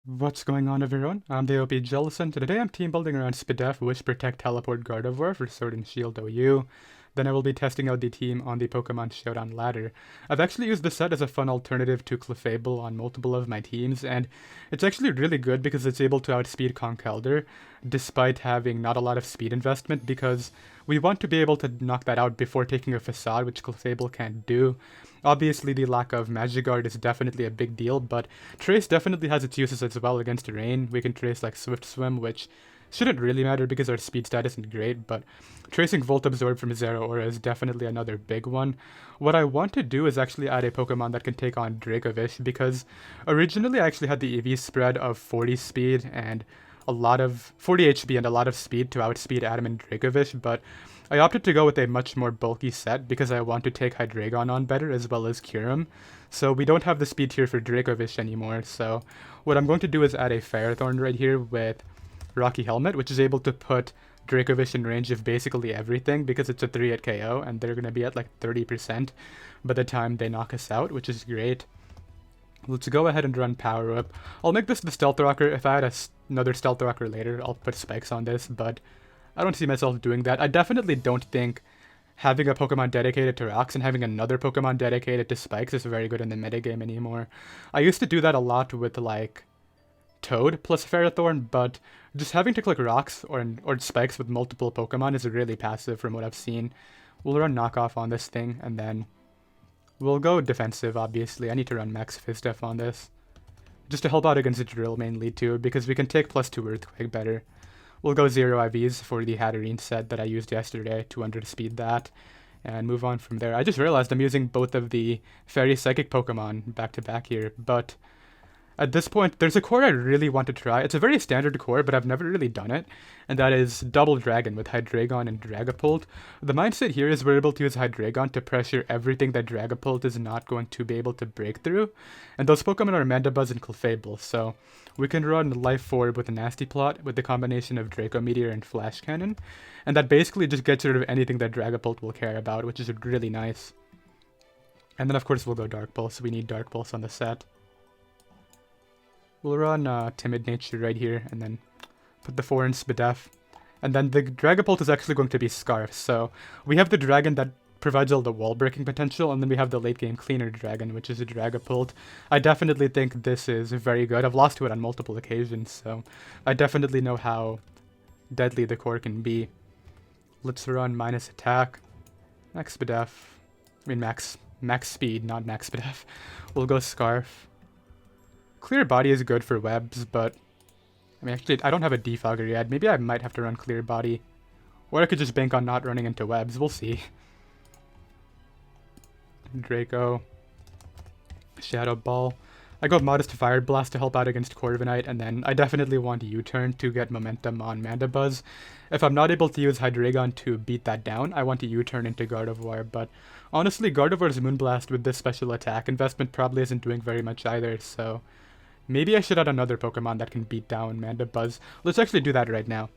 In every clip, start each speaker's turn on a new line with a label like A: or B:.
A: What's going on, everyone? I'm the OPJellicent, and today I'm team building around Spidef, Wish, Protect, Teleport, Gardevoir for Sword and Shield OU. Then I will be testing out the team on the Pokemon Showdown ladder. I've actually used this set as a fun alternative to Clefable on multiple of my teams, and it's actually really good because it's able to outspeed Conkeldurr, despite having not a lot of speed investment, because we want to be able to knock that out before taking a Facade, which Clefable can't do. Obviously, the lack of Magic Guard is definitely a big deal, but Trace definitely has its uses as well against Rain. We can trace like Swift Swim, which shouldn't really matter because our speed stat isn't great, but tracing Volt Absorb from Zero Aura is definitely another big one. What I want to do is actually add a Pokemon that can take on Dracovish, because originally I actually had the EV spread of 40 speed and a lot of 40 HP and a lot of speed to outspeed Adam and Dracovish, but I opted to go with a much more bulky set because I want to take Hydreigon on better as well as cure him. So we don't have the speed tier for Dracovish anymore, so what I'm going to do is add a Ferrothorn right here with Rocky Helmet, which is able to put Dracovish in range of basically everything because it's a 3-hit KO, and they're going to be at like 30% by the time they knock us out, which is great. Let's go ahead and run Power Whip. I'll make this the Stealth Rocker. If I had another Stealth Rocker later, I'll put spikes on this, but I don't see myself doing that. I definitely don't think having a Pokemon dedicated to rocks and having another Pokemon dedicated to spikes is very good in the metagame anymore. I used to do that a lot with like Toad plus Ferrothorn, but just having to click rocks or spikes with multiple Pokemon is really passive from what I've seen. We'll run knockoff on this thing, and then we'll go defensive, obviously. I need to run Max Fizdef on this, just to help out against the Drill mainly too, because we can take +2 Earthquake better. We'll go 0 IVs for the Hatterene set that I used yesterday to underspeed that, and move on from there. I just realized I'm using both of the Fairy Psychic Pokemon back to back here, but at this point, there's a core I really want to try. It's a very standard core, but I've never really done it, and that is Double Dragon with Hydreigon and Dragapult. The mindset here is we're able to use Hydreigon to pressure everything that Dragapult is not going to be able to break through, and those Pokemon are Mandibuzz and Clefable, so we can run Life Orb with a Nasty Plot with the combination of Draco Meteor and Flash Cannon, and that basically just gets rid of anything that Dragapult will care about, which is really nice. And then of course we'll go Dark Pulse. We need Dark Pulse on the set. We'll run Timid Nature right here, and then put the 4 in Spidef. And then the Dragapult is actually going to be Scarf, so we have the dragon that provides all the wall breaking potential, and then we have the late game cleaner dragon, which is a Dragapult. I definitely think this is very good. I've lost to it on multiple occasions, so I definitely know how deadly the core can be. Let's run minus attack, max Spidef. I mean max speed, not max Spidef. We'll go Scarf. Clear Body is good for webs, but I mean, actually, I don't have a defogger yet. Maybe I might have to run Clear Body, or I could just bank on not running into webs. We'll see. Draco, Shadow Ball. I go Modest Fire Blast to help out against Corviknight, and then I definitely want U-turn to get momentum on Mandibuzz. If I'm not able to use Hydreigon to beat that down, I want to U-turn into Gardevoir, but honestly, Gardevoir's Moonblast with this special attack investment probably isn't doing very much either, so maybe I should add another Pokemon that can beat down Mandibuzz. Let's actually do that right now.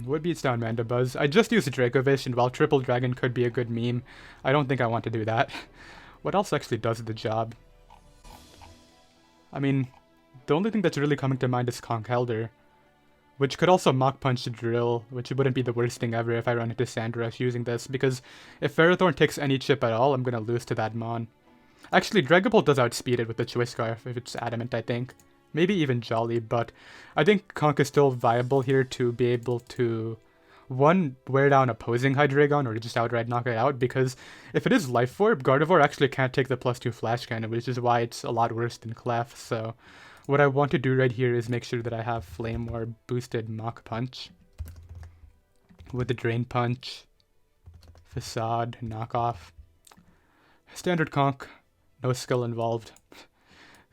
A: What beats down Mandibuzz? I just used Dracovish, and while Triple Dragon could be a good meme, I don't think I want to do that. What else actually does the job? I mean, the only thing that's really coming to mind is Conkeldurr, which could also Mach Punch Drill, which wouldn't be the worst thing ever if I run into Sandrush using this, because if Ferrothorn takes any chip at all, I'm gonna lose to that Mon. Actually, Dragapult does outspeed it with the Choice Scarf if it's Adamant, I think. Maybe even Jolly, but I think Conk is still viable here to be able to, one, wear down opposing Hydreigon or just outright knock it out, because if it is Life Orb, Gardevoir actually can't take the +2 Flash Cannon, which is why it's a lot worse than Clef, so what I want to do right here is make sure that I have Flame Orb boosted Mach Punch with the Drain Punch, Facade, Knockoff. Standard Conk. No skill involved.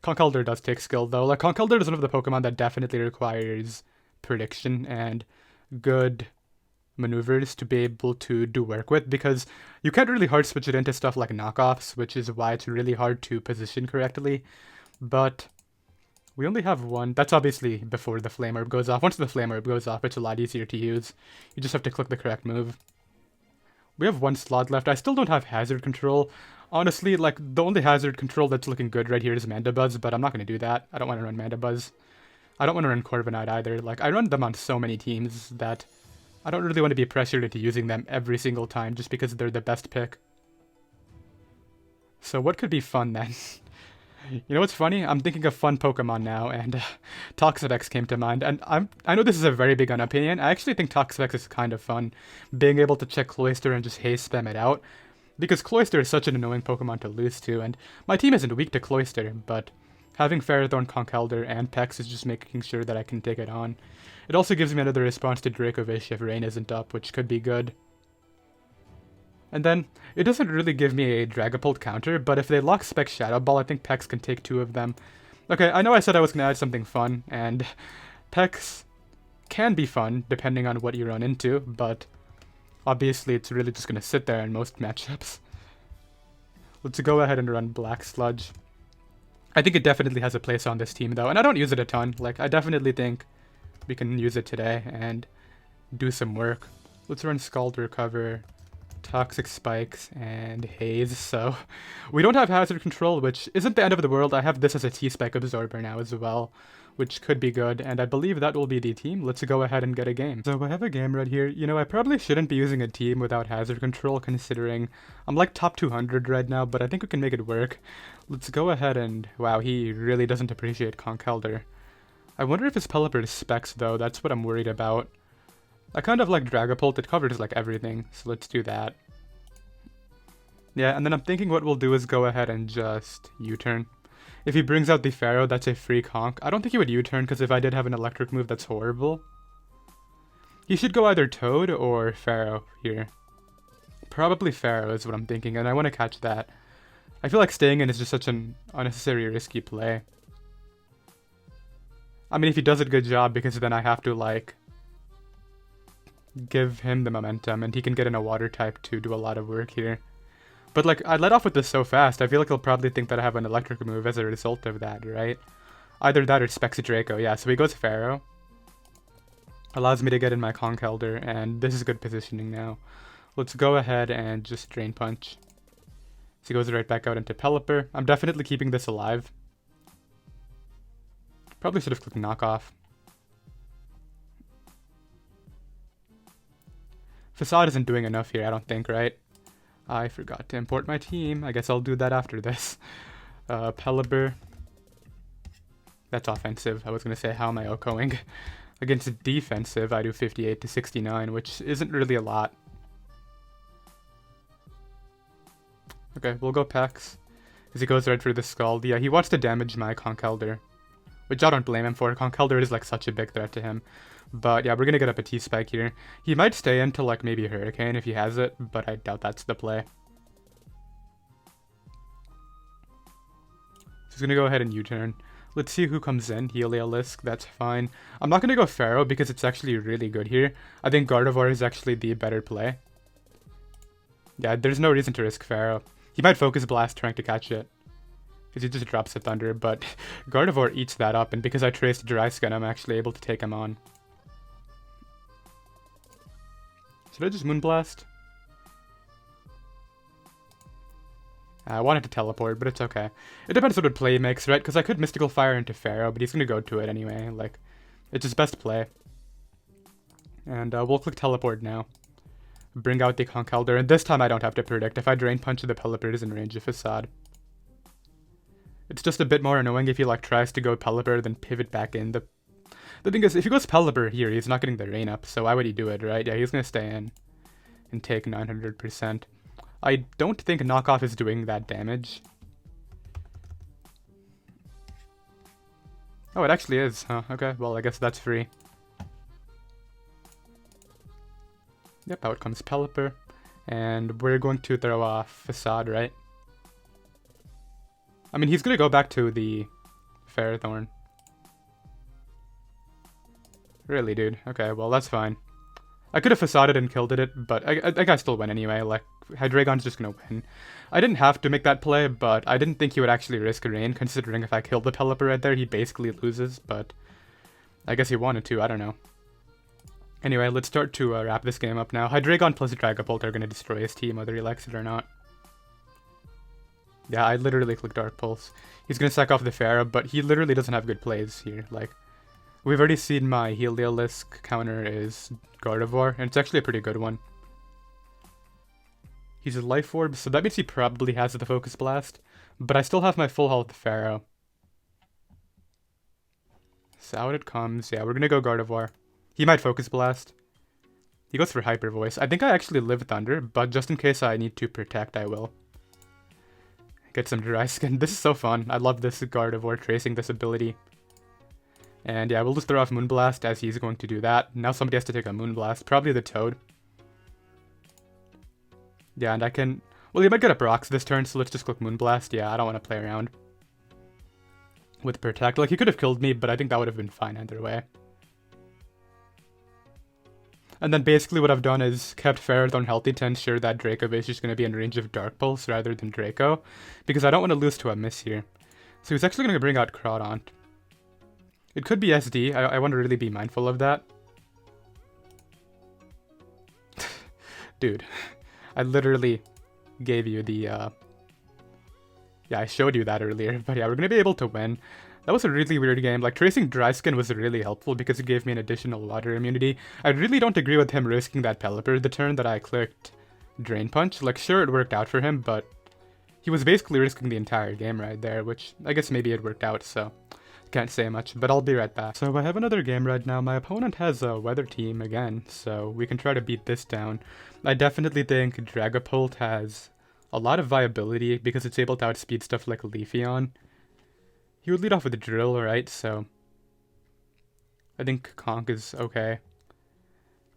A: Conkeldurr does take skill, though. Like, Conkeldurr is one of the Pokemon that definitely requires prediction and good maneuvers to be able to do work with, because you can't really hard switch it into stuff like knockoffs, which is why it's really hard to position correctly. But we only have one. That's obviously before the Flame Orb goes off. Once the Flame Orb goes off, it's a lot easier to use. You just have to click the correct move. We have one slot left. I still don't have hazard control. Honestly, like, the only hazard control that's looking good right here is Mandibuzz, but I'm not going to do that. I don't want to run Mandibuzz. I don't want to run Corviknight either. Like, I run them on so many teams that I don't really want to be pressured into using them every single time just because they're the best pick. So what could be fun then? You know what's funny? I'm thinking of fun Pokemon now, and Toxapex came to mind. And I know this is a very big opinion. I actually think Toxapex is kind of fun, being able to check Cloyster and just haze spam it out. Because Cloyster is such an annoying Pokemon to lose to, and my team isn't weak to Cloyster, but having Ferrothorn, Conkeldurr, and Pex is just making sure that I can take it on. It also gives me another response to Dracovish if Rain isn't up, which could be good. And then, it doesn't really give me a Dragapult counter, but if they lock Spec Shadow Ball, I think Pex can take 2 of them. Okay, I know I said I was going to add something fun, and Pex can be fun, depending on what you run into, but obviously it's really just going to sit there in most matchups. Let's go ahead and run Black Sludge. I think it definitely has a place on this team, though, and I don't use it a ton. Like, I definitely think we can use it today and do some work. Let's run Scald Recover, Toxic Spikes, and Haze. So we don't have Hazard Control, which isn't the end of the world. I have this as a T-Spike Absorber now as well, which could be good, and I believe that will be the team. Let's go ahead and get a game. So I have a game right here. You know, I probably shouldn't be using a team without Hazard Control, considering I'm like top 200 right now, but I think we can make it work. Let's go ahead and... Wow, he really doesn't appreciate Conkeldurr. I wonder if his Pelipper is Specs, though. That's what I'm worried about. I kind of like Dragapult. It covers like everything, so let's do that. Yeah, and then I'm thinking what we'll do is go ahead and just U-turn. If he brings out the Pharaoh, that's a free conk. I don't think he would U-turn, because if I did have an electric move, that's horrible. He should go either Toad or Pharaoh here. Probably Pharaoh is what I'm thinking, and I want to catch that. I feel like staying in is just such an unnecessary risky play. I mean, if he does a good job, because then I have to, like, give him the momentum, and he can get in a water type to do a lot of work here. But, like, I let off with this so fast, I feel like he'll probably think that I have an electric move as a result of that, right? Either that or Specs Draco. Yeah, so he goes Pharaoh. Allows me to get in my Conkeldurr, and this is good positioning now. Let's go ahead and just Drain Punch. So he goes right back out into Pelipper. I'm definitely keeping this alive. Probably should have clicked Knockoff. Facade isn't doing enough here, I don't think, right? I forgot to import my team. I guess I'll do that after this. Pelipper. That's offensive. I was going to say, how am I outgoing? Against defensive, I do 58 to 69, which isn't really a lot. Okay, we'll go Pex. As he goes right through the Scald. Yeah, he wants to damage my Conkeldurr, which I don't blame him for. Conkeldurr is like such a big threat to him. But yeah, we're going to get up a T-Spike here. He might stay into like maybe Hurricane if he has it, but I doubt that's the play. So he's going to go ahead and U-turn. Let's see who comes in. Heliolisk, that's fine. I'm not going to go Pharaoh because it's actually really good here. I think Gardevoir is actually the better play. Yeah, there's no reason to risk Pharaoh. He might Focus Blast trying to catch it, because he just drops a Thunder, but Gardevoir eats that up, and because I traced Dry Skin, I'm actually able to take him on. Should I just Moonblast? I wanted to teleport, but it's okay. It depends what play he makes, right? Because I could Mystical Fire into Pharaoh, but he's going to go to it anyway. Like, it's his best play. And we'll click Teleport now. Bring out the Conkeldurr, and this time I don't have to predict. If I Drain Punch, the Pelipper is in range of Facade. It's just a bit more annoying if he like tries to go Pelipper, then pivot back in. The thing is, if he goes Pelipper here, he's not getting the rain up, so why would he do it, right? Yeah, he's going to stay in and take 900%. I don't think Knockoff is doing that damage. Oh, it actually is, huh? Okay, well, I guess that's free. Yep, out comes Pelipper. And we're going to throw off Facade, right? I mean, he's going to go back to the Ferrothorn. Really, dude? Okay, well, that's fine. I could have Facaded and killed it, but I think I still win anyway. Like, Hydreigon's just gonna win. I didn't have to make that play, but I didn't think he would actually risk a rain, considering if I killed the Pelipper right there, he basically loses, but I guess he wanted to, I don't know. Anyway, let's start to wrap this game up now. Hydreigon plus Dragapult are gonna destroy his team, whether he likes it or not. Yeah, I literally clicked Dark Pulse. He's gonna sack off the Pharaoh, but he literally doesn't have good plays here. Like, we've already seen my Heliolisk counter is Gardevoir, and it's actually a pretty good one. He's a Life Orb, so that means he probably has the Focus Blast, but I still have my full health Pharaoh. So out it comes. Yeah, we're gonna go Gardevoir. He might Focus Blast. He goes for Hyper Voice. I think I actually live Thunder, but just in case I need to protect, I will. Get some Dry Skin. This is so fun. I love this Gardevoir tracing this ability. And yeah, we'll just throw off Moonblast as he's going to do that. Now somebody has to take a Moonblast. Probably the Toad. Yeah, and I can... Well, he might get up Rocks this turn, so let's just click Moonblast. Yeah, I don't want to play around with Protect. Like, he could have killed me, but I think that would have been fine either way. And then basically what I've done is kept Ferrothorn healthy to ensure that Draco is just going to be in range of Dark Pulse rather than Draco, because I don't want to lose to a miss here. So he's actually going to bring out Crawdaunt. It could be SD. I want to really be mindful of that. Dude, I literally gave you the... Yeah, I showed you that earlier, but yeah, we're going to be able to win. That was a really weird game. Like, tracing Dry Skin was really helpful because it gave me an additional water immunity. I really don't agree with him risking that Pelipper the turn that I clicked Drain Punch. Like, sure, it worked out for him, but he was basically risking the entire game right there, which I guess maybe it worked out, so can't say much, but I'll be right back. So I have another game right now. My opponent has a Weather Team again, so we can try to beat this down. I definitely think Dragapult has a lot of viability because it's able to outspeed stuff like Leafeon. He would lead off with a Drill, right? So I think Conk is okay.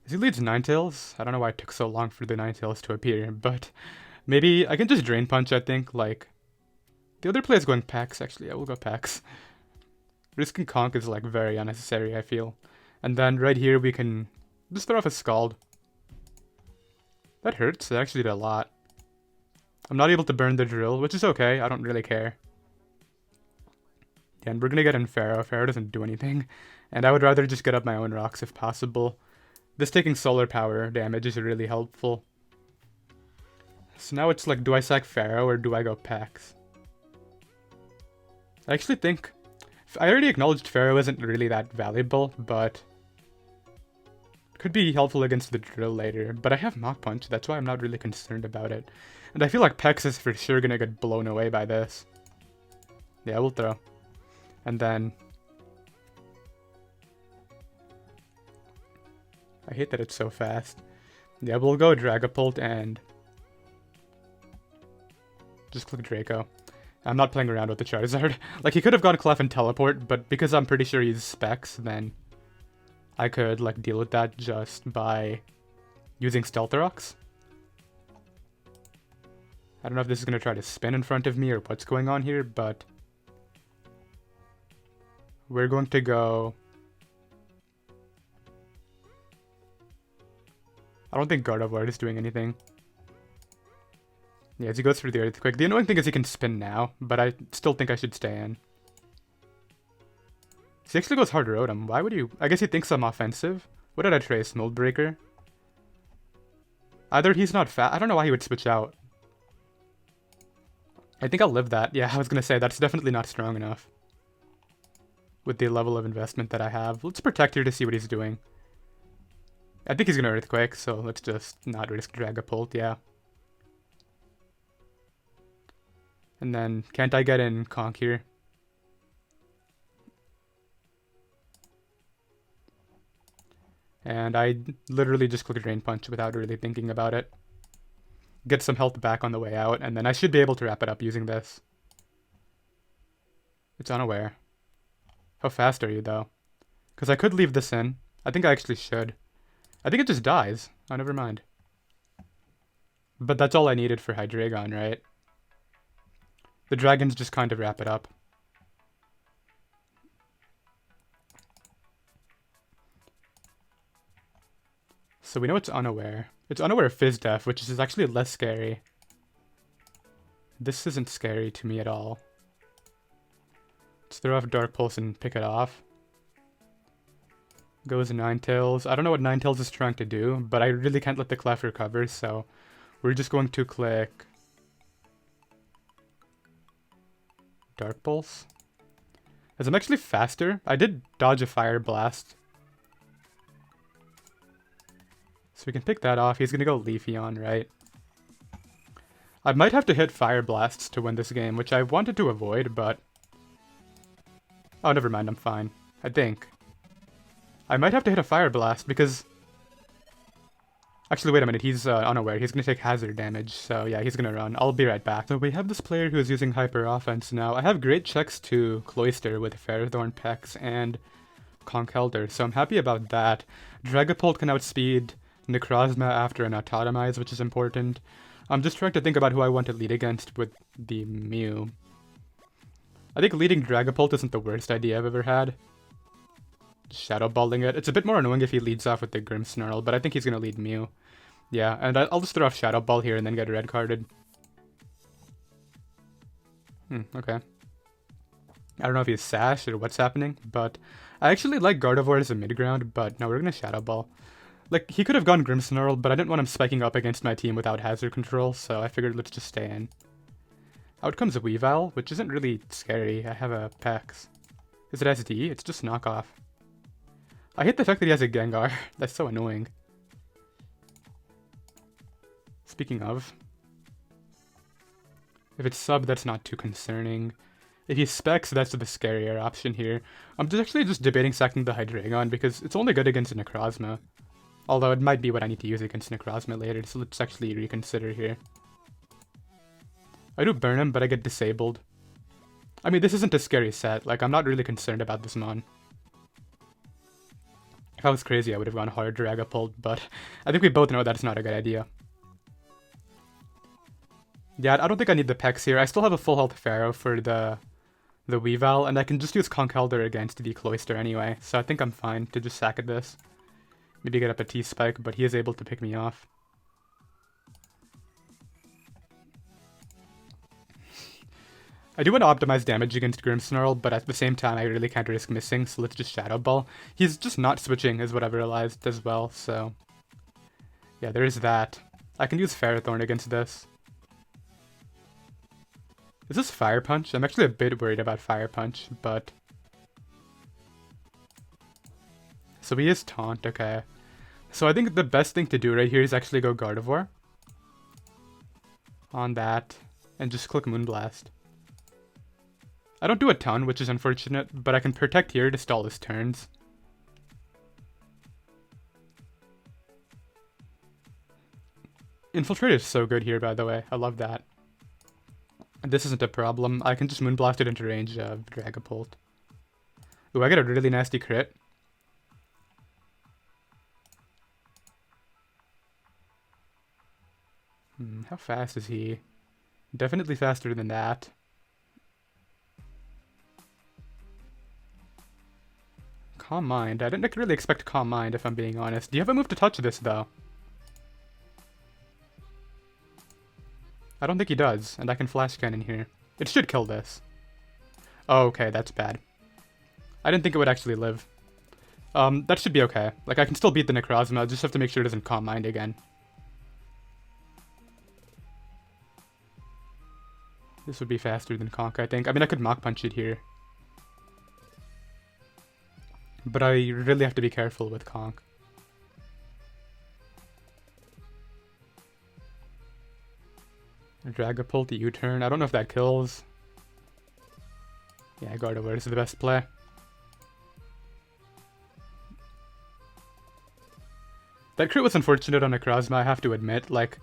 A: As he leads Ninetales, I don't know why it took so long for the Ninetales to appear, but maybe I can just Drain Punch, I think. Like, the other play is going Pax, actually. Yeah, we'll go Pax. Risking Conk is, like, very unnecessary, I feel. And then right here we can just throw off a Scald. That hurts. It actually did a lot. I'm not able to burn the Drill, which is okay. I don't really care. Yeah, and we're gonna get in Pharaoh. Pharaoh doesn't do anything. And I would rather just get up my own rocks if possible. This taking solar power damage is really helpful. So now it's like, do I sack Pharaoh or do I go Pax? I actually think... I already acknowledged Pharaoh isn't really that valuable, but... could be helpful against the Drill later. But I have Mach Punch, that's why I'm not really concerned about it. And I feel like Pex is for sure gonna get blown away by this. Yeah, we'll throw. And then... I hate that it's so fast. Yeah, we'll go Dragapult and... just click Draco. I'm not playing around with the Charizard. Like, he could have gone Clef and Teleport, but because I'm pretty sure he's Specs, then... I could, like, deal with that just by using Stealth Rocks. I don't know if this is going to try to spin in front of me or what's going on here, but... we're going to go... I don't think Gardevoir is doing anything. Yeah, as he goes for the Earthquake. The annoying thing is he can spin now, but I still think I should stay in. He actually goes hard Rotom. Why would you... I guess he thinks I'm offensive. What did I trace? Mold Breaker? Either he's not fat. I don't know why he would switch out. I think I'll live that. Yeah, I was going to say, that's definitely not strong enough. With the level of investment that I have. Let's protect here to see what he's doing. I think he's going to Earthquake, so let's just not risk Dragapult, yeah. And then, can't I get in Conk here? And I literally just click Drain Punch without really thinking about it. Get some health back on the way out, and then I should be able to wrap it up using this. It's unaware. How fast are you, though? Because I could leave this in. I think I actually should. I think it just dies. Oh, never mind. But that's all I needed for Hydreigon, right? The dragons just kind of wrap it up. So we know it's unaware. It's unaware of Fizz Def, which is actually less scary. This isn't scary to me at all. Let's throw off Dark Pulse and pick it off. Goes Ninetales. I don't know what Ninetales is trying to do, but I really can't let the Clef recover, so we're just going to click Dark Pulse. As I'm actually faster, I did dodge a Fire Blast. So we can pick that off. He's gonna go Leafeon, right? I might have to hit Fire Blasts to win this game, which I wanted to avoid, but... Oh, never mind, I'm fine. I think. I might have to hit a Fire Blast, because... Actually, wait a minute, he's unaware. He's gonna take hazard damage, so yeah, he's gonna run. I'll be right back. So we have this player who is using Hyper Offense now. I have great checks to Cloyster with Ferrothorn, Pex, and Conkeldurr, so I'm happy about that. Dragapult can outspeed Necrozma after an Autotomize, which is important. I'm just trying to think about who I want to lead against with the Mew. I think leading Dragapult isn't the worst idea I've ever had. Shadow Balling it. It's a bit more annoying if he leads off with the Grimmsnarl, but I think he's gonna lead Mew. Yeah, and I'll just throw off Shadow Ball here and then get red carded. Okay. I don't know if he's Sash or what's happening, but I actually like Gardevoir as a mid-ground, but no, we're gonna Shadow Ball. Like, he could have gone Grimmsnarl, but I didn't want him spiking up against my team without hazard control, so I figured let's just stay in. Out comes a Weavile, which isn't really scary. I have a Pex. Is it SD? It's just knockoff. I hate the fact that he has a Gengar. That's so annoying. Speaking of, if it's sub, that's not too concerning. If he specs, that's the scarier option here. I'm actually just debating sacking the Hydreigon because it's only good against Necrozma. Although it might be what I need to use against Necrozma later, so let's actually reconsider here. I do burn him, but I get disabled. I mean, this isn't a scary set. Like, I'm not really concerned about this mon. If I was crazy, I would have gone hard Dragapult, but I think we both know that's not a good idea. Yeah, I don't think I need the Pex here. I still have a full health Pharaoh for the Weavile, and I can just use Conkeldurr against the Cloyster anyway, so I think I'm fine to just sack at this. Maybe get up a T-Spike, but he is able to pick me off. I do want to optimize damage against Grimmsnarl, but at the same time I really can't risk missing, so let's just Shadow Ball. He's just not switching is what I've realized as well, so... Yeah, there is that. I can use Ferrothorn against this. Is this Fire Punch? I'm actually a bit worried about Fire Punch, but... So he is Taunt, okay. So I think the best thing to do right here is actually go Gardevoir. On that, and just click Moonblast. I don't do a ton, which is unfortunate, but I can protect here to stall his turns. Infiltrator is so good here, by the way. I love that. This isn't a problem. I can just Moonblast it into range of Dragapult. Ooh, I got a really nasty crit. How fast is he? Definitely faster than that. Calm Mind. I didn't really expect Calm Mind, if I'm being honest. Do you have a move to touch this, though? I don't think he does, and I can Flash Cannon here. It should kill this. Oh, okay, that's bad. I didn't think it would actually live. That should be okay. Like, I can still beat the Necrozma, I just have to make sure it doesn't Calm Mind again. This would be faster than Conk, I think. I mean, I could Mach Punch it here. But I really have to be careful with Conk. Dragapult, the U-turn. I don't know if that kills. Yeah, Gardevoir is the best play. That crit was unfortunate on Necrozma, I have to admit. Like,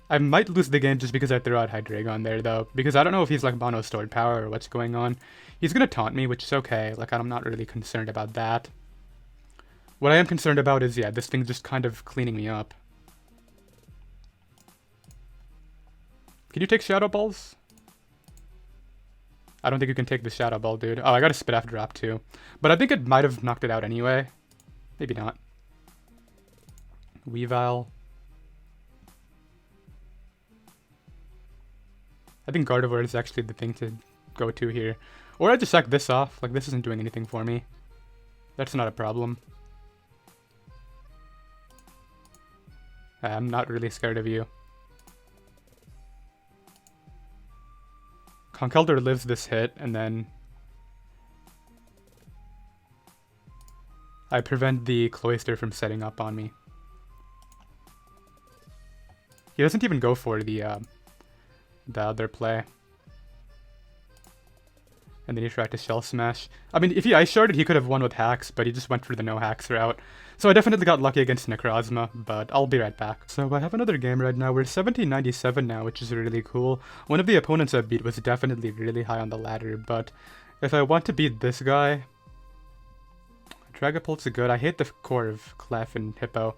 A: I might lose the game just because I threw out Hydreigon there, though. Because I don't know if he's like mono stored power or what's going on. He's gonna taunt me, which is okay. Like, I'm not really concerned about that. What I am concerned about is, yeah, this thing just kind of cleaning me up. Can you take Shadow Balls? I don't think you can take the Shadow Ball, dude. Oh, I got a Spit-Off drop, too. But I think it might have knocked it out anyway. Maybe not. Weavile. I think Gardevoir is actually the thing to go to here. Or I just sack this off. Like, this isn't doing anything for me. That's not a problem. I'm not really scared of you. Conkeldurr lives this hit, and then I prevent the Cloyster from setting up on me. He doesn't even go for the other play. And then he tried to Shell Smash. I mean, if he Ice Sharded, he could have won with hacks, but he just went for the no hacks route. So I definitely got lucky against Necrozma, but I'll be right back. So I have another game right now. We're 1797 now, which is really cool. One of the opponents I beat was definitely really high on the ladder, but if I want to beat this guy, Dragapult's good. I hate the core of Clef and Hippo,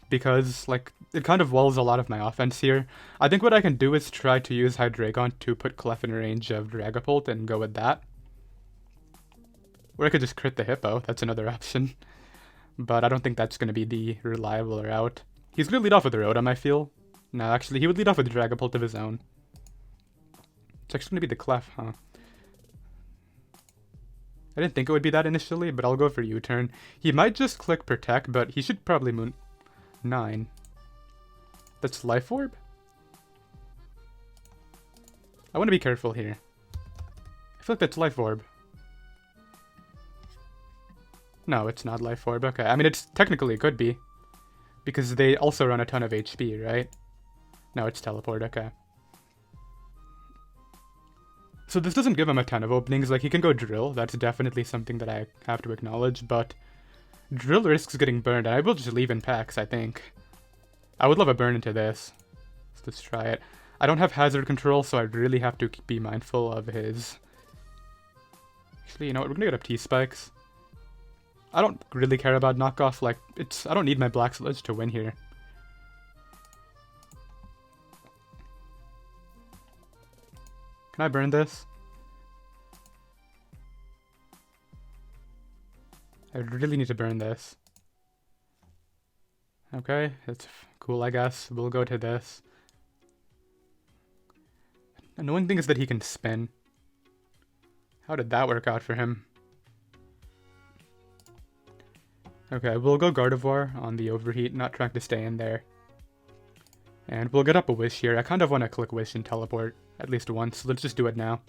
A: because, like, it kind of walls a lot of my offense here. I think what I can do is try to use Hydreigon to put Clef in range of Dragapult and go with that. Or I could just crit the Hippo, that's another option. But I don't think that's going to be the reliable route. He's going to lead off with the Rotom, I feel. No, actually, he would lead off with Dragapult of his own. It's actually going to be the Clef, huh? I didn't think it would be that initially, but I'll go for U-turn. He might just click Protect, but he should probably Moon 9. That's Life Orb? I want to be careful here. I feel like that's Life Orb. No, it's not Life Orb. Okay, I mean, it's technically it could be. Because they also run a ton of HP, right? No, it's Teleport, okay. So this doesn't give him a ton of openings. Like, he can go Drill. That's definitely something that I have to acknowledge, but Drill risks getting burned, and I will just leave in packs, I think. I would love a burn into this. Let's try it. I don't have hazard control, so I really have to be mindful of his... Actually, you know what? We're gonna get up T-Spikes. I don't really care about knockoff. Like, I don't need my Black Sludge to win here. Can I burn this? I really need to burn this. Okay, that's cool, I guess. We'll go to this. Annoying thing is that he can spin. How did that work out for him? Okay, we'll go Gardevoir on the Overheat, not trying to stay in there. And we'll get up a Wish here. I kind of want to click Wish and Teleport at least once. Let's just do it now.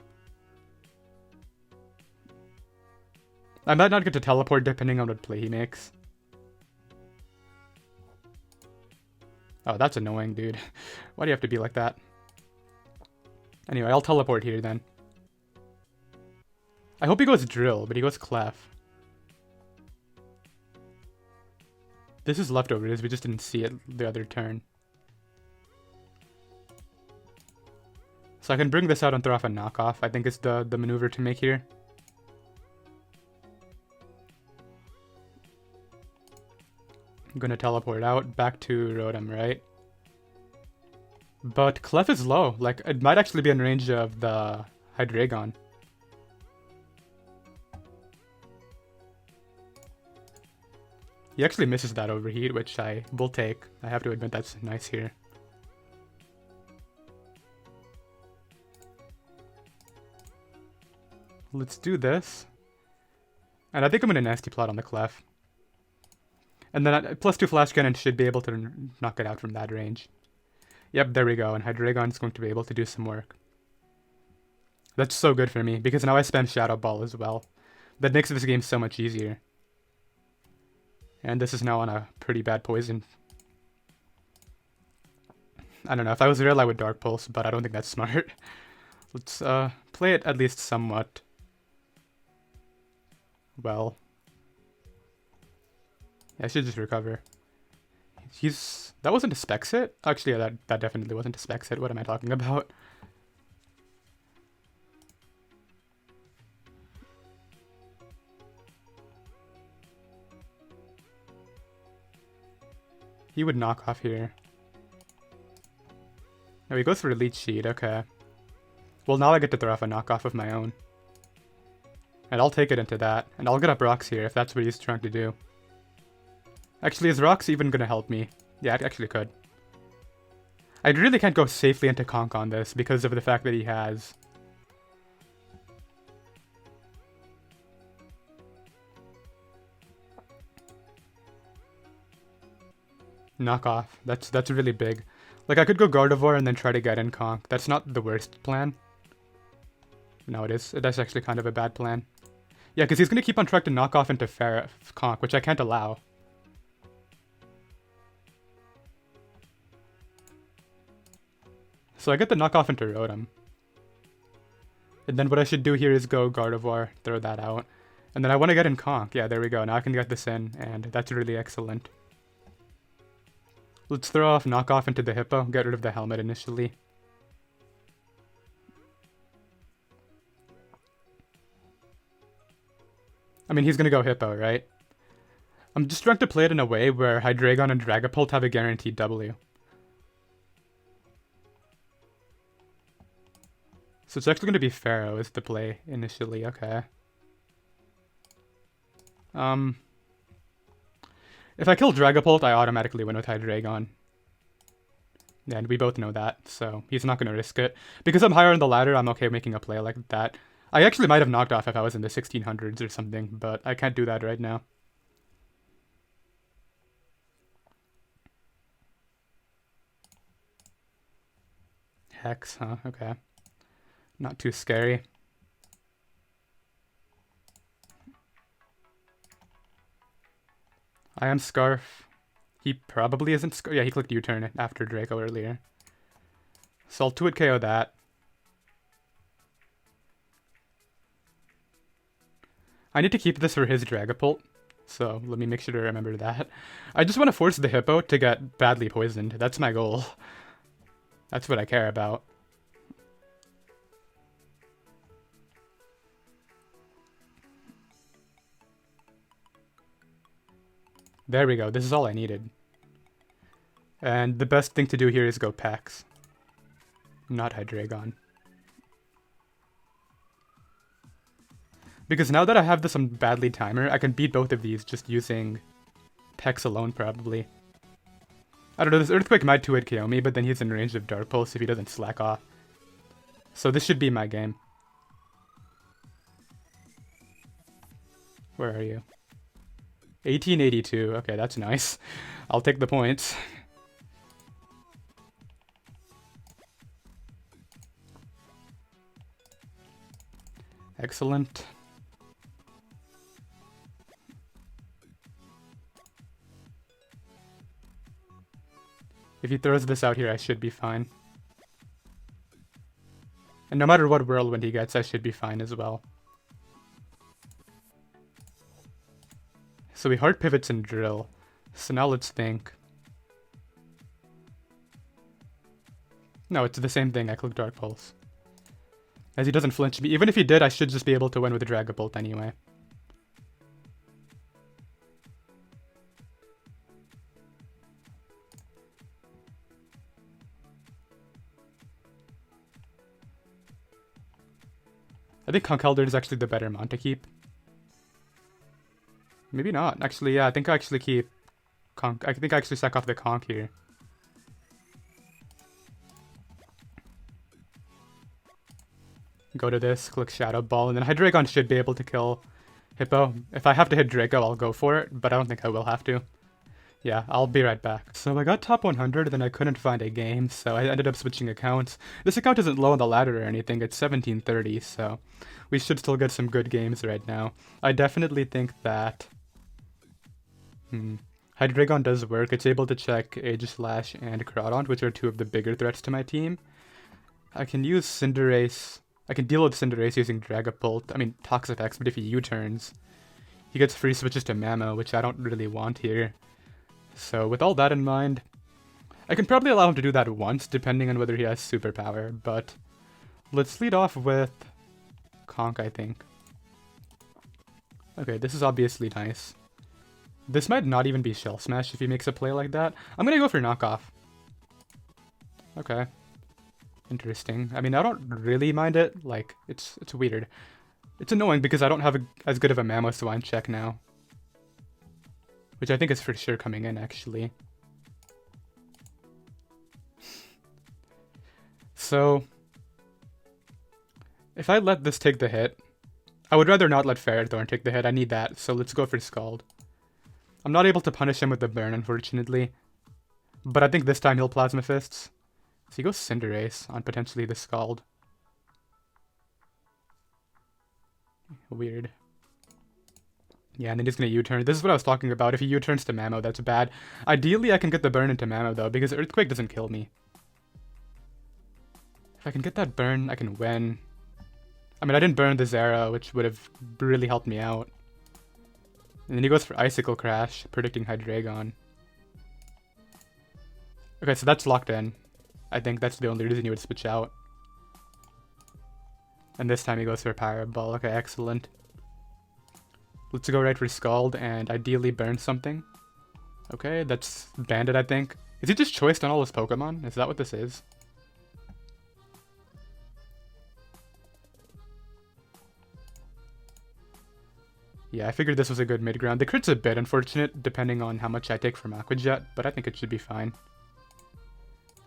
A: I might not get to Teleport depending on what play he makes. Oh, that's annoying, dude. Why do you have to be like that? Anyway, I'll Teleport here then. I hope he goes Drill, but he goes Clef. This is Leftovers, we just didn't see it the other turn. So I can bring this out and throw off a knockoff, I think is the maneuver to make here. I'm gonna teleport out, back to Rotom, right? But Clef is low, like, it might actually be in range of the Hydreigon. He actually misses that Overheat, which I will take. I have to admit that's nice here. Let's do this. And I think I'm going to Nasty Plot on the Clef. And then +2 Flash Cannon should be able to knock it out from that range. Yep, there we go. And Hydreigon's going to be able to do some work. That's so good for me, because now I spam Shadow Ball as well. That makes this game so much easier. And this is now on a pretty bad poison. I don't know, if I was real I would Dark Pulse, but I don't think that's smart. Let's play it at least somewhat well. Yeah, I should just recover. That wasn't a Specs hit? Actually, yeah, that definitely wasn't a Specs hit. What am I talking about? He would knock off here. No, he goes for a Leech Seed, okay. Well, now I get to throw off a knockoff of my own. And I'll take it into that. And I'll get up Rocks here if that's what he's trying to do. Actually, is Rocks even gonna help me? Yeah, it actually could. I really can't go safely into Conk on this because of the fact that he has... Knockoff. That's really big. Like, I could go Gardevoir and then try to get in Conk. That's not the worst plan. No, it is. That's actually kind of a bad plan. Yeah, because he's going to keep on trying to knock off into Conk, which I can't allow. So I get the knockoff into Rotom. And then what I should do here is go Gardevoir, throw that out. And then I want to get in Conk. Yeah, there we go. Now I can get this in, and that's really excellent. Let's throw off knockoff into the Hippo, get rid of the helmet initially. I mean, he's going to go Hippo, right? I'm just trying to play it in a way where Hydreigon and Dragapult have a guaranteed W. So it's actually going to be Pharaoh is the play initially, okay. If I kill Dragapult, I automatically win with Hydreigon. And we both know that, so he's not going to risk it. Because I'm higher on the ladder, I'm okay making a play like that. I actually might have knocked off if I was in the 1600s or something, but I can't do that right now. Hex, huh? Okay. Not too scary. I am Scarf. He probably isn't Scarf. Yeah, he clicked U-turn after Draco earlier. So I'll 2-hit KO that. I need to keep this for his Dragapult, so let me make sure to remember that. I just want to force the Hippo to get badly poisoned. That's my goal. That's what I care about. There we go. This is all I needed. And the best thing to do here is go Pax. Not Hydreigon. Because now that I have this on badly timer, I can beat both of these just using Pex alone, probably. I don't know, this Earthquake might 2-hit KO me, but then he's in range of Dark Pulse if he doesn't slack off. So this should be my game. Where are you? 1882. Okay, that's nice. I'll take the points. Excellent. If he throws this out here, I should be fine. And no matter what Whirlwind he gets, I should be fine as well. So he hard pivots and drill. So now let's think. No, it's the same thing. I click Dark Pulse. As he doesn't flinch me. Even if he did, I should just be able to win with the Dragapult anyway. I think Conkeldurr is actually the better mount to keep. Maybe not. Actually, yeah, I think I actually keep Conk. I think I actually sack off the Conk here. Go to this, click Shadow Ball, and then Hydreigon should be able to kill Hippo. If I have to hit Draco, I'll go for it, but I don't think I will have to. Yeah, I'll be right back. So I got top 100, then I couldn't find a game, so I ended up switching accounts. This account isn't low on the ladder or anything, it's 1730, so we should still get some good games right now. I definitely think that Hydreigon does work. It's able to check Aegislash and Groudon, which are two of the bigger threats to my team. I can use Cinderace. I can deal with Cinderace using Dragapult. I mean, Toxapex, but if he U-turns, he gets free switches to Mamo, which I don't really want here. So with all that in mind, I can probably allow him to do that once, depending on whether he has superpower, but let's lead off with Conk, I think. Okay, this is obviously nice. This might not even be Shell Smash if he makes a play like that. I'm gonna go for knockoff. Okay. Interesting. I mean, I don't really mind it. Like, it's weird. It's annoying because I don't have as good of a Mamoswine check now. Which I think is for sure coming in, actually. So, if I let this take the hit, I would rather not let Ferrothorn take the hit. I need that, so let's go for Scald. I'm not able to punish him with the burn, unfortunately. But I think this time he'll Plasma Fists. So he goes Cinderace on potentially the Scald. Weird. Yeah, and then he's gonna U-turn. This is what I was talking about. If he U-turns to Mamo, that's bad. Ideally, I can get the burn into Mamo, though, because Earthquake doesn't kill me. If I can get that burn, I can win. I mean, I didn't burn the Zera, which would have really helped me out. And then he goes for Icicle Crash, predicting Hydreigon. Okay, so that's locked in. I think that's the only reason he would switch out. And this time he goes for Pirate Ball. Okay, excellent. Let's go right for Scald and ideally burn something. Okay, that's Bandit, I think. Is he just choiced on all his Pokemon? Is that what this is? Yeah, I figured this was a good mid-ground. The crit's a bit unfortunate, depending on how much I take from Aqua Jet, but I think it should be fine.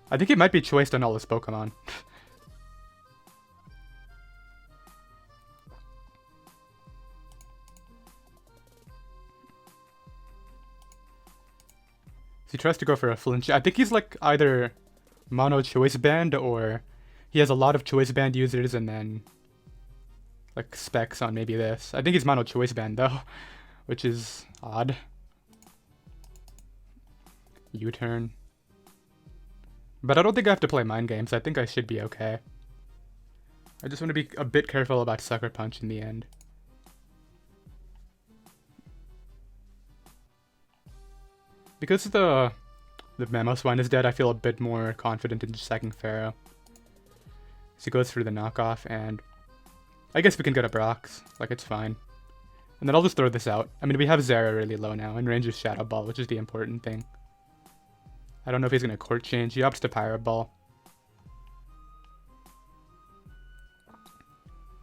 A: I think he might be choiced on all his Pokemon. He tries to go for a flinch. I think he's like either mono choice band or he has a lot of choice band users and then like specs on maybe this. I think he's mono choice band though, which is odd. U-turn. But I don't think I have to play mind games. I think I should be okay. I just want to be a bit careful about Sucker Punch in the end. Because the Mamoswine is dead, I feel a bit more confident in just sacking Pharaoh. So he goes for the knockoff, and I guess we can get a Brox. Like, it's fine. And then I'll just throw this out. I mean, we have Zera really low now, and range is Shadow Ball, which is the important thing. I don't know if he's going to Court Change. He opts to Pirate Ball.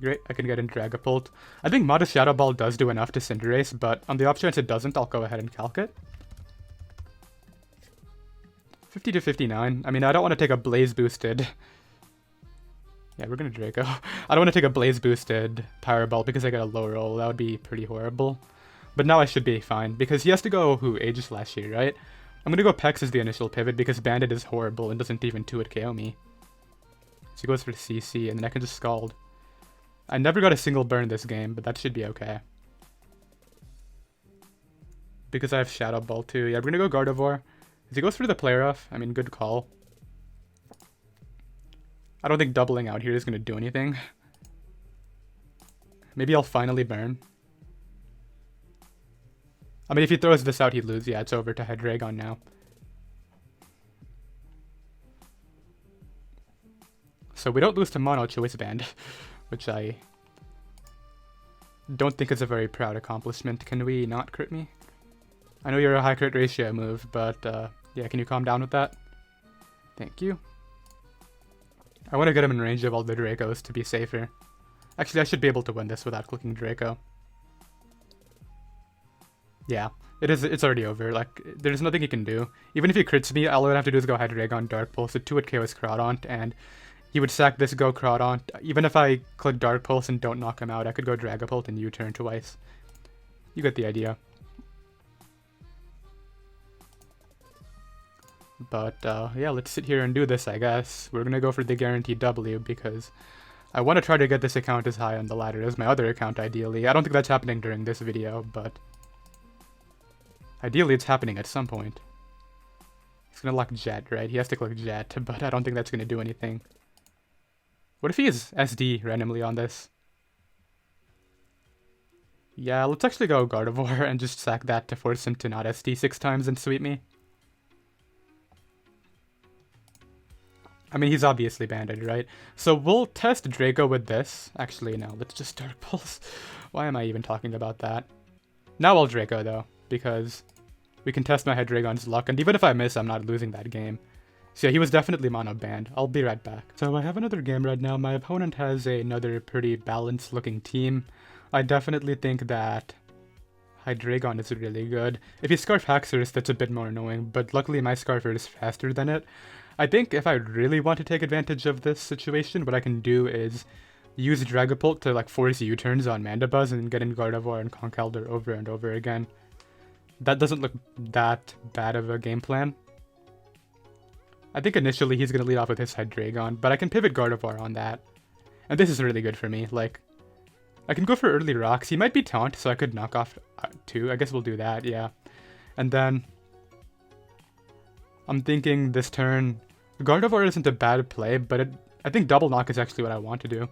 A: Great, I can get in Dragapult. I think Modest Shadow Ball does do enough to Cinderace, but on the off chance it doesn't, I'll go ahead and calc it. 50 to 59. I mean, I don't want to take a Blaze boosted. Yeah, we're gonna Draco. I don't want to take a Blaze boosted Pirate Ball because I get a low roll. That would be pretty horrible. But now I should be fine because he has to go Aegislash, right? I'm gonna go Pex as the initial pivot because Bandit is horrible and doesn't even 2-hit KO me. So he goes for CC and then I can just Scald. I never got a single burn this game, but that should be okay. Because I have Shadow Ball too. Yeah, we're gonna go Gardevoir. As he goes for the play rough, I mean, good call. I don't think doubling out here is going to do anything. Maybe I'll finally burn. I mean, if he throws this out, he'd lose. Yeah, it's over to Hydreigon now. So we don't lose to Mono Choice Band, which I don't think is a very proud accomplishment. Can we not crit me? I know you're a high crit ratio move, but yeah, can you calm down with that? Thank you. I want to get him in range of all the Dracos to be safer. Actually, I should be able to win this without clicking Draco. Yeah, it's already over. Like, there's nothing he can do. Even if he crits me, all I would have to do is go Hydreigon Dark Pulse, so 2-hit KOs Crawdaunt, and he would sack this, go Crawdaunt. Even if I click Dark Pulse and don't knock him out, I could go Dragapult and U-turn twice. You get the idea. But yeah, let's sit here and do this, I guess. We're gonna go for the guaranteed W because I want to try to get this account as high on the ladder as my other account, ideally. I don't think that's happening during this video, but ideally it's happening at some point. He's gonna lock Jet, right? He has to click Jet, but I don't think that's gonna do anything. What if he is SD randomly on this? Yeah, let's actually go Gardevoir and just sack that to force him to not SD 6 times and sweep me. I mean, he's obviously banded, right? So we'll test Draco with this. Actually, no, let's just Dark Pulse. Why am I even talking about that? Now I'll Draco, though, because we can test my Hydreigon's luck, and even if I miss, I'm not losing that game. So yeah, he was definitely mono banned. I'll be right back. So I have another game right now. My opponent has another pretty balanced-looking team. I definitely think that Hydreigon is really good. If you Scarf Haxorus, that's a bit more annoying, but luckily my Scarfer is faster than it. I think if I really want to take advantage of this situation, what I can do is use Dragapult to like force U-turns on Mandibuzz and get in Gardevoir and Conkeldurr over and over again. That doesn't look that bad of a game plan. I think initially he's going to lead off with his Hydreigon, but I can pivot Gardevoir on that. And this is really good for me. Like, I can go for early rocks. He might be taunt, so I could knock off 2. I guess we'll do that, yeah. And then I'm thinking this turn, Gardevoir isn't a bad play, but I think double knock is actually what I want to do.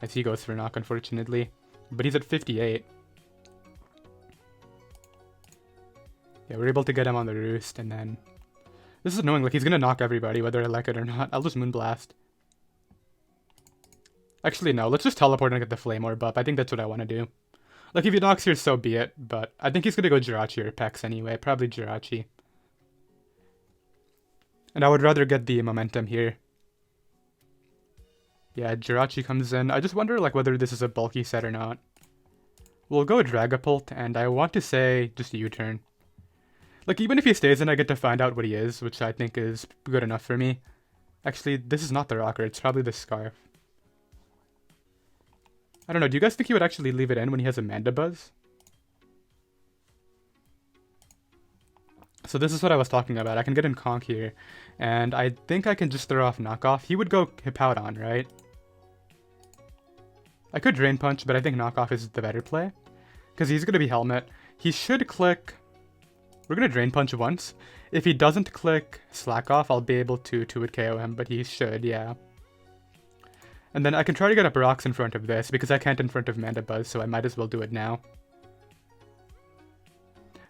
A: As he goes for knock, unfortunately. But he's at 58. Yeah, we're able to get him on the roost, and then... This is annoying, like he's gonna knock everybody, whether I like it or not. I'll just Moonblast. Actually, no, let's just teleport and get the Flame Orb up. I think that's what I want to do. Like, if he knocks here, so be it, but I think he's gonna go Jirachi or Pex anyway. Probably Jirachi. And I would rather get the momentum here. Yeah, Jirachi comes in. I just wonder, like, whether this is a bulky set or not. We'll go Dragapult, and I want to say just U-turn. Like, even if he stays in, I get to find out what he is, which I think is good enough for me. Actually, this is not the rocker. It's probably the Scarf. I don't know. Do you guys think he would actually leave it in when he has a Mandibuzz? So this is what I was talking about. I can get in Conk here, and I think I can just throw off Knockoff. He would go Hippowdon, right? I could Drain Punch, but I think Knockoff is the better play. Because he's going to be Helmet. He should click... We're going to Drain Punch once. If he doesn't click Slack Off, I'll be able to 2-hit KO him, but he should, yeah. And then I can try to get up rocks in front of this, because I can't in front of Mandibuzz, so I might as well do it now.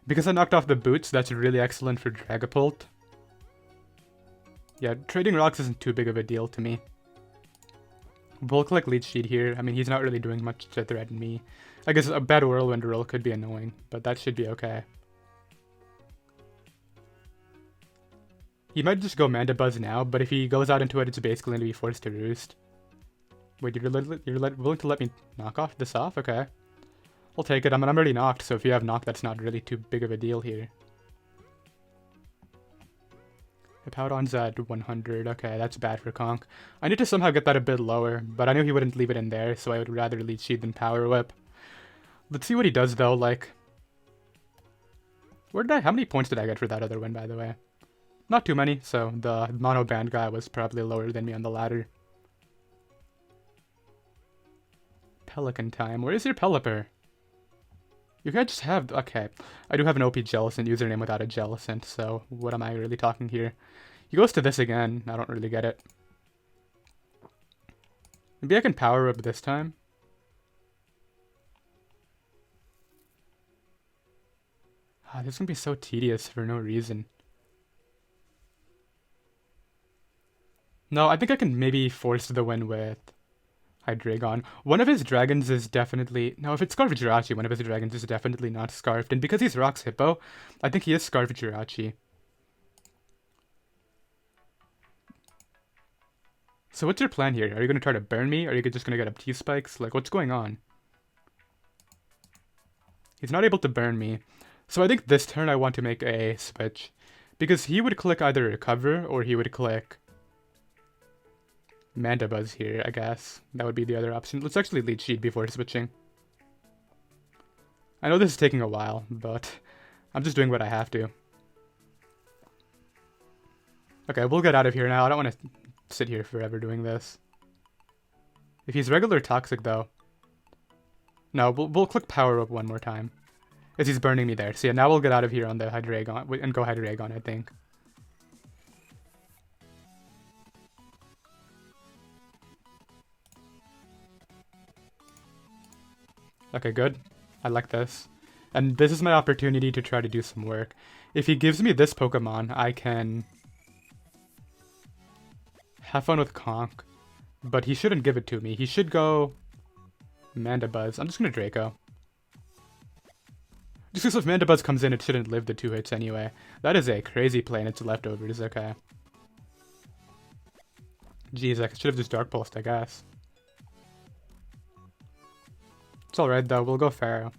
A: Because I knocked off the boots, that's really excellent for Dragapult. Yeah, trading rocks isn't too big of a deal to me. We'll click Leech Seed here. I mean, he's not really doing much to threaten me. I guess a bad Whirlwind roll could be annoying, but that should be okay. He might just go Mandibuzz now, but if he goes out into it, it's basically going to be forced to roost. Wait, you're willing to let me knock off this off? Okay. I'll take it. I'm already knocked, so if you have knocked, that's not really too big of a deal here. Hippowdon's at 100. Okay, that's bad for Conk. I need to somehow get that a bit lower, but I knew he wouldn't leave it in there, so I would rather Leech Seed than Power Whip. Let's see what he does, though. Like, how many points did I get for that other win, by the way? Not too many, so the mono band guy was probably lower than me on the ladder. Pelican time. Where is your Pelipper? You guys just have... Okay. I do have an OPJellicent username without a Jellicent, so what am I really talking here? He goes to this again. I don't really get it. Maybe I can Power Whip this time. This is going to be so tedious for no reason. No, I think I can maybe force the win with Hydreigon. One of his dragons is definitely... No, if it's Scarf Jirachi, one of his dragons is definitely not Scarfed. And because he's Rocks Hippo, I think he is Scarf Jirachi. So what's your plan here? Are you going to try to burn me? Or are you just going to get up T-Spikes? Like, what's going on? He's not able to burn me. So I think this turn I want to make a switch. Because he would click either Recover or he would click Mandibuzz here, I guess. That would be the other option. Let's actually Leech Seed before switching. I know this is taking a while, but I'm just doing what I have to. Okay, we'll get out of here now. I don't want to sit here forever doing this. If he's regular Toxic, though... No, we'll click Power Up one more time. As he's burning me there. So yeah, now we'll get out of here on the Hydreigon, and go Hydreigon, I think. Okay, good. I like this. And this is my opportunity to try to do some work. If he gives me this Pokemon, I can have fun with Conk. But he shouldn't give it to me. He should go Mandibuzz. I'm just going to Draco. Just because if Mandibuzz comes in, it shouldn't live the 2 hits anyway. That is a crazy play, and it's Leftovers. Okay. Jeez, I should have just Dark Pulsed, I guess. It's alright though, we'll go Pharaoh.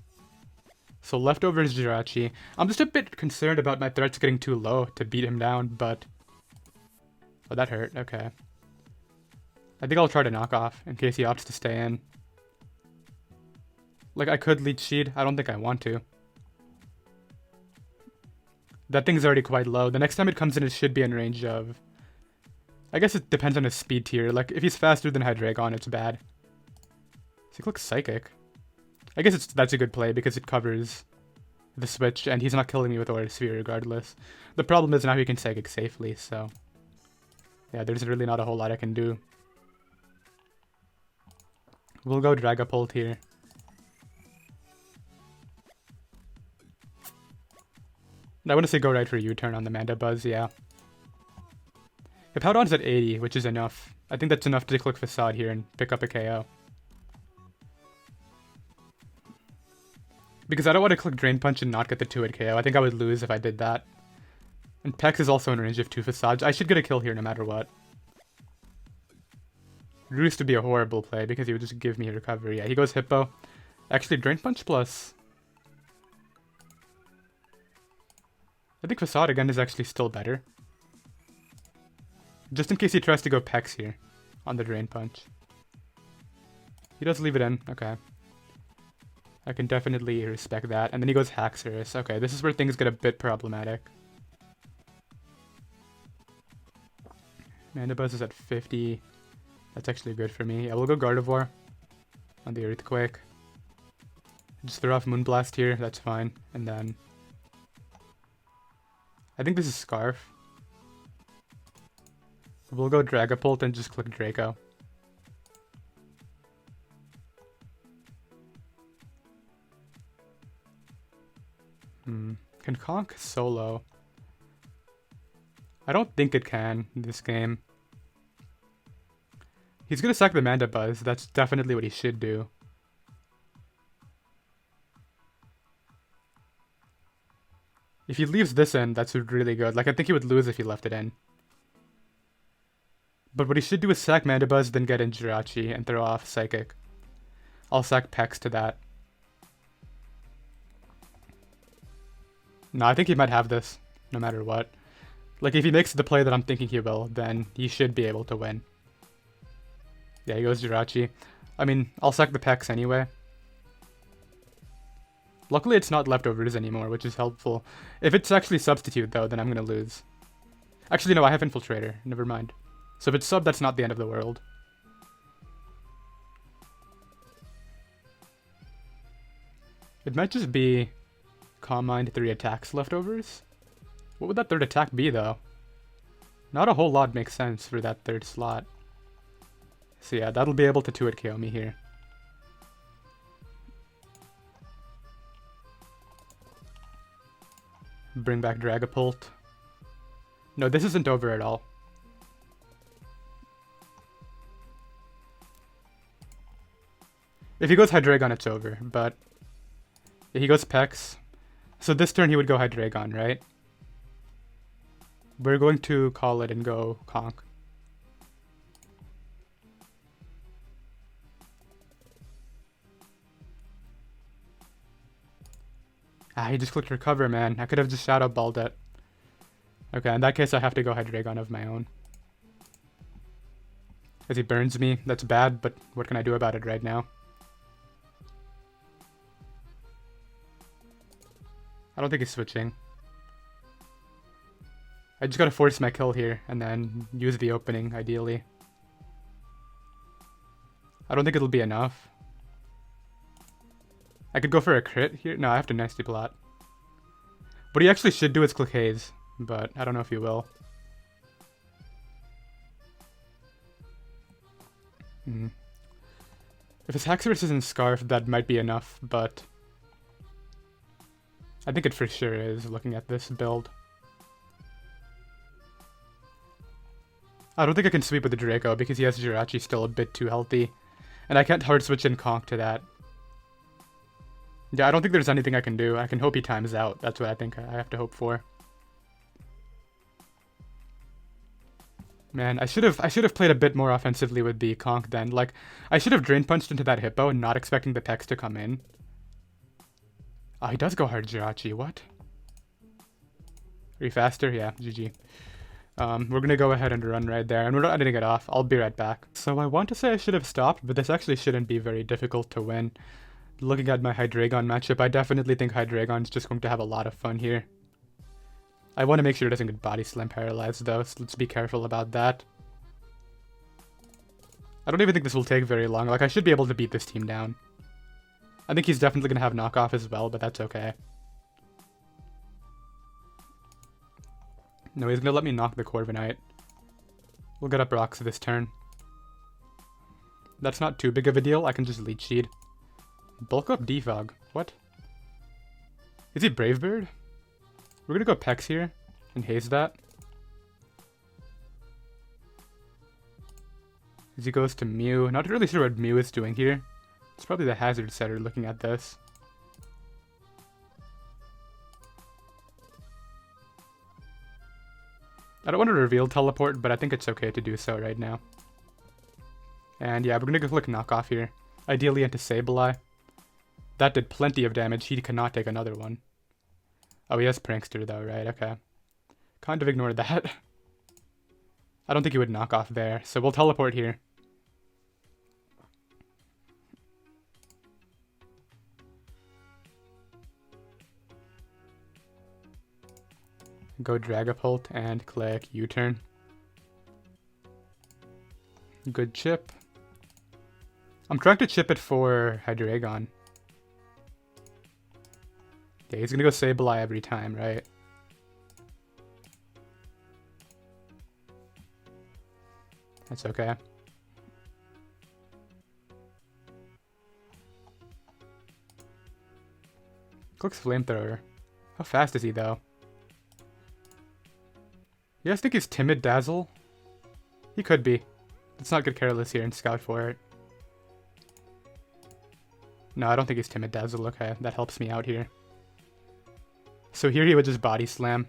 A: So Leftovers Jirachi. I'm just a bit concerned about my threats getting too low to beat him down, but... Oh, that hurt, okay. I think I'll try to knock off, in case he opts to stay in. Like, I could Leech Seed, I don't think I want to. That thing's already quite low. The next time it comes in, it should be in range of... I guess it depends on his speed tier. Like, if he's faster than Hydreigon, it's bad. So he clicks Psychic. I guess that's a good play because it covers the switch, and he's not killing me with Aura Sphere regardless. The problem is now he can Psychic safely, so... yeah, there's really not a whole lot I can do. We'll go Dragapult here. I want to say go right for U-turn on the Mandibuzz, yeah. Hippowdon's at 80, which is enough. I think that's enough to click Facade here and pick up a KO. Because I don't want to click Drain Punch and not get the 2-hit KO. I think I would lose if I did that. And Pex is also in range of 2 Facades. I should get a kill here no matter what. Roost would be a horrible play because he would just give me a recovery. Yeah, he goes Hippo. Actually, Drain Punch plus... I think Facade again is actually still better. Just in case he tries to go Pex here on the Drain Punch. He does leave it in. Okay. I can definitely respect that. And then he goes Haxorus. Okay, this is where things get a bit problematic. Mandibuzz is at 50. That's actually good for me. Yeah, we'll go Gardevoir on the Earthquake. Just throw off Moonblast here. That's fine. And then... I think this is Scarf. We'll go Dragapult and just click Draco. Can Conk solo? I don't think it can in this game. He's gonna sack the Mandibuzz. That's definitely what he should do. If he leaves this in, that's really good. Like, I think he would lose if he left it in. But what he should do is sack Mandibuzz, then get in Jirachi and throw off Psychic. I'll sack Pex to that. No, I think he might have this, no matter what. Like, if he makes the play that I'm thinking he will, then he should be able to win. Yeah, he goes Jirachi. I mean, I'll sack the Pex anyway. Luckily, it's not Leftovers anymore, which is helpful. If it's actually Substitute, though, then I'm gonna lose. Actually, no, I have Infiltrator. Never mind. So if it's Sub, that's not the end of the world. It might just be Calm Mind 3 attacks Leftovers. What would that third attack be, though? Not a whole lot makes sense for that third slot. So yeah, that'll be able to 2-hit KO me here. Bring back Dragapult. No, this isn't over at all. If he goes Hydreigon, it's over, but... yeah, he goes Pex. So this turn he would go Hydreigon, right? We're going to call it and go Conk. Ah, he just clicked Recover, man. I could have just Shadow Balled it. Okay, in that case I have to go Hydreigon of my own. As he burns me, that's bad, but what can I do about it right now? I don't think he's switching. I just gotta force my kill here, and then use the opening, ideally. I don't think it'll be enough. I could go for a crit here. No, I have to Nasty Plot. What he actually should do is click Haze, but I don't know if he will. If his Haxorus isn't Scarf, that might be enough, but... I think it for sure is, looking at this build. I don't think I can sweep with the Draco, because he has Jirachi still a bit too healthy. And I can't hard switch in Conk to that. Yeah, I don't think there's anything I can do. I can hope he times out. That's what I think I have to hope for. Man, I should have played a bit more offensively with the Conk then. Like, I should have Drain Punched into that Hippo, not expecting the Pex to come in. Oh, he does go hard Jirachi. What? Are you faster? Yeah, GG. We're gonna go ahead and run right there, and we're not ending it off. I'll be right back. So I want to say I should have stopped, but this actually shouldn't be very difficult to win. Looking at my Hydreigon matchup, I definitely think Hydreigon's just going to have a lot of fun here. I want to make sure it doesn't get Body Slam paralyzed though, so let's be careful about that. I don't even think this will take very long. Like, I should be able to beat this team down. I think he's definitely going to have knockoff as well, but that's okay. No, he's going to let me knock the Corviknight. We'll get up rocks this turn. That's not too big of a deal. I can just Leech Seed. Bulk up Defog. What? Is he Brave Bird? We're going to go Pex here and haze that. As he goes to Mew. Not really sure what Mew is doing here. It's probably the Hazard Setter looking at this. I don't want to reveal Teleport, but I think it's okay to do so right now. And yeah, we're going to go click Knockoff here. Ideally into Sableye. That did plenty of damage. He cannot take another one. Oh, he has Prankster though, right? Okay. Kind of ignored that. I don't think he would knock off there, so we'll Teleport here. Go Dragapult and click U-turn. Good chip. I'm trying to chip it for Hydreigon. Yeah, he's gonna go Sableye every time, right? That's okay. Clicks Flamethrower. How fast is he though? You guys think he's Timid Dazzle? He could be. Let's not get careless here and scout for it. No, I don't think he's Timid Dazzle. Okay, that helps me out here. So here he would just Body Slam.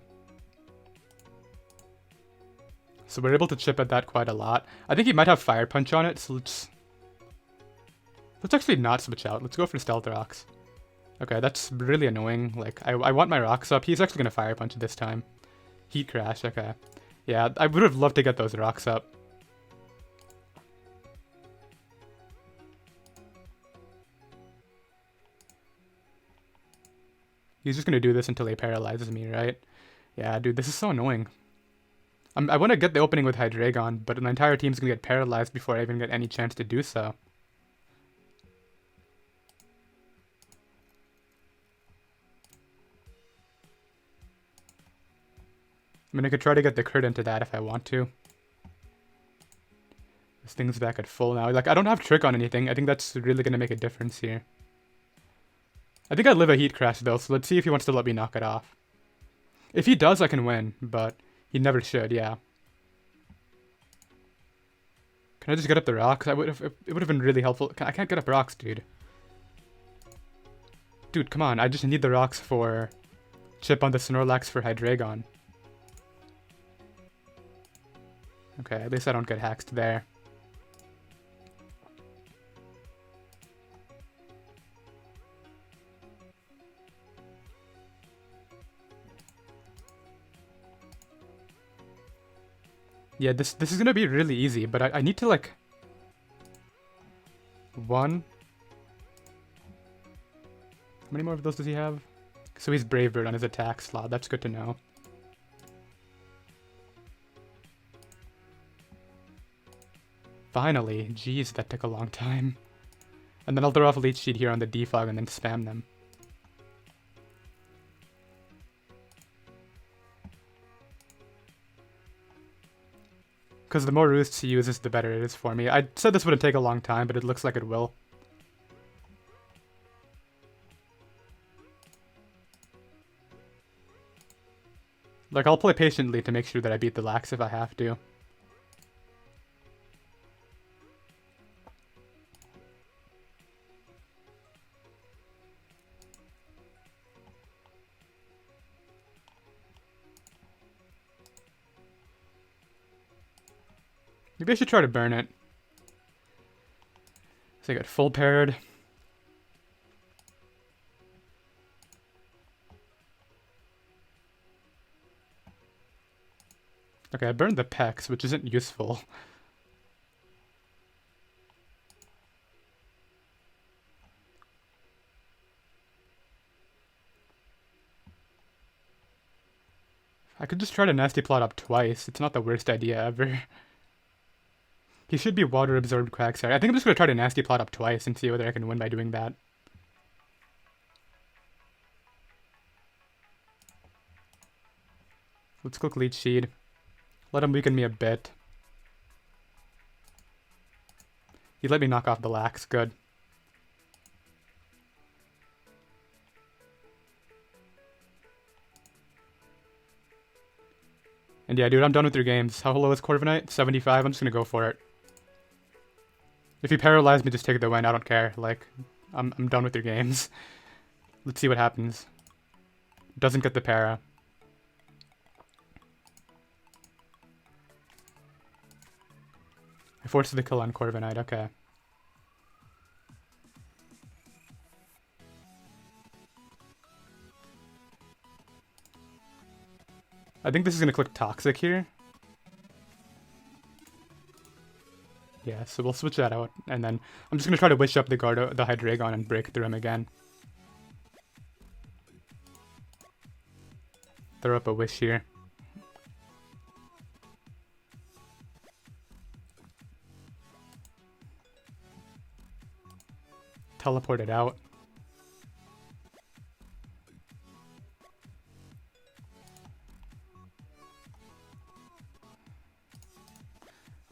A: So we're able to chip at that quite a lot. I think he might have Fire Punch on it, so let's actually not switch out. Let's go for Stealth Rocks. Okay, that's really annoying. Like, I want my rocks up. He's actually going to Fire Punch this time. Heat Crash, okay. Yeah, I would have loved to get those rocks up. He's just going to do this until he paralyzes me, right? Yeah, dude, this is so annoying. I want to get the opening with Hydreigon, but the entire team's going to get paralyzed before I even get any chance to do so. I mean, I could try to get the crit into that if I want to. This thing's back at full now. Like, I don't have Trick on anything. I think that's really going to make a difference here. I think I live a Heat Crash, though, so let's see if he wants to let me knock it off. If he does, I can win, but he never should, yeah. Can I just get up the rocks? It would have been really helpful. I can't get up rocks, dude. Dude, come on. I just need the rocks for chip on the Snorlax for Hydreigon. Okay, at least I don't get haxed there. Yeah, this is gonna be really easy, but I need to, like... One. How many more of those does he have? So he's Brave Bird on his attack slot. That's good to know. Finally. Jeez, that took a long time. And then I'll throw off Leech Seed here on the defog and then spam them. Because the more roosts he uses, the better it is for me. I said this wouldn't take a long time, but it looks like it will. Like, I'll play patiently to make sure that I beat the Lax if I have to. Maybe I should try to burn it. So I got full paired. Okay, I burned the Pex, which isn't useful. I could just try to Nasty Plot up twice. It's not the worst idea ever. He should be Water Absorbed Quagsire. I think I'm just going to try to Nasty Plot up twice and see whether I can win by doing that. Let's click Leech Seed. Let him weaken me a bit. He let me knock off the Lax. Good. And yeah, dude, I'm done with your games. How low is Corviknight? 75? I'm just gonna go for it. If you paralyze me, just take the win. I don't care. Like, I'm done with your games. Let's see what happens. Doesn't get the para. I forced the kill on Corviknight, okay. I think this is going to click Toxic here. Yeah, so we'll switch that out, and then I'm just going to try to wish up the Hydreigon and break through him again. Throw up a wish here. Teleport it out.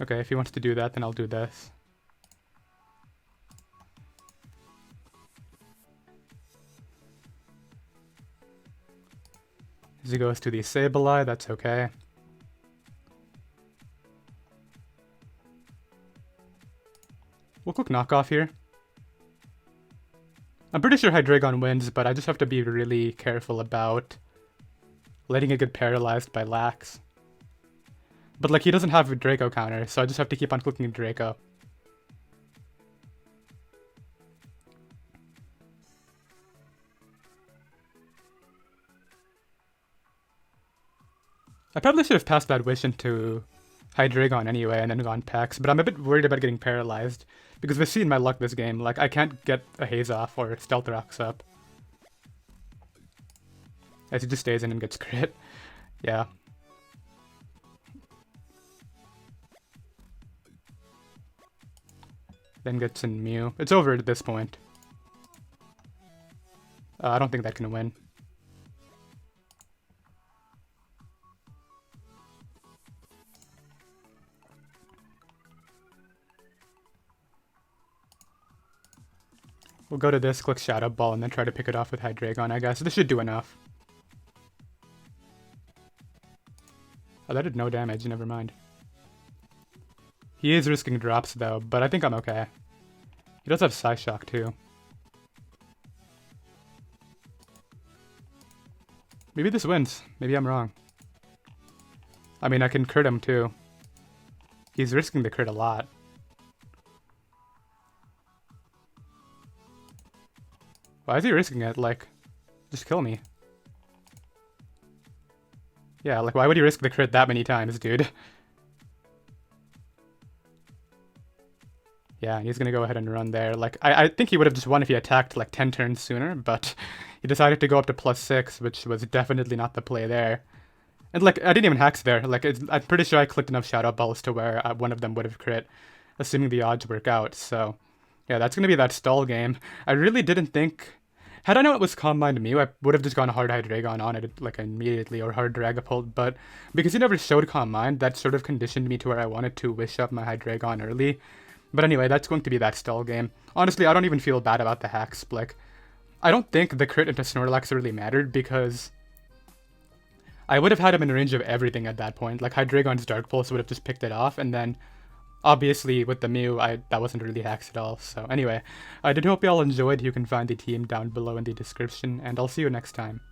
A: Okay, if he wants to do that, then I'll do this. As he goes to the Sableye, that's okay. We'll click Knockoff here. I'm pretty sure Hydreigon wins, but I just have to be really careful about letting it get paralyzed by Lax. But like, he doesn't have a Draco counter, so I just have to keep on clicking Draco. I probably should have passed that wish into Hydreigon anyway and then gone Pex, but I'm a bit worried about getting paralyzed. Because we've seen my luck this game, like, I can't get a Haze off or Stealth Rocks up. As he just stays in and gets crit. Yeah. Then gets in Mew. It's over at this point. I don't think that can win. We'll go to this, click Shadow Ball, and then try to pick it off with Hydreigon, I guess. This should do enough. Oh, that did no damage, never mind. He is risking drops, though, but I think I'm okay. He does have Psyshock, too. Maybe this wins. Maybe I'm wrong. I mean, I can crit him, too. He's risking the crit a lot. Why is he risking it? Like, just kill me. Yeah, like, why would he risk the crit that many times, dude? Yeah, and he's gonna go ahead and run there. Like, I think he would have just won if he attacked, like, 10 turns sooner, but he decided to go up to +6, which was definitely not the play there. And, like, I didn't even Hex there. Like, I'm pretty sure I clicked enough Shadow Balls to where one of them would have crit, assuming the odds work out, so... Yeah, that's gonna be that stall game. I really didn't think... Had I known it was Calm Mind Mew, I would have just gone hard Hydreigon on it, like, immediately, or hard Dragapult, but because he never showed Calm Mind, that sort of conditioned me to where I wanted to wish up my Hydreigon early. But anyway, that's going to be that stall game. Honestly, I don't even feel bad about the hacks. Like, I don't think the crit into Snorlax really mattered, because I would have had him in range of everything at that point. Like, Hydreigon's Dark Pulse would have just picked it off, and then... Obviously, with the Mew, that wasn't really hacks at all. So anyway, I did hope you all enjoyed. You can find the team down below in the description, and I'll see you next time.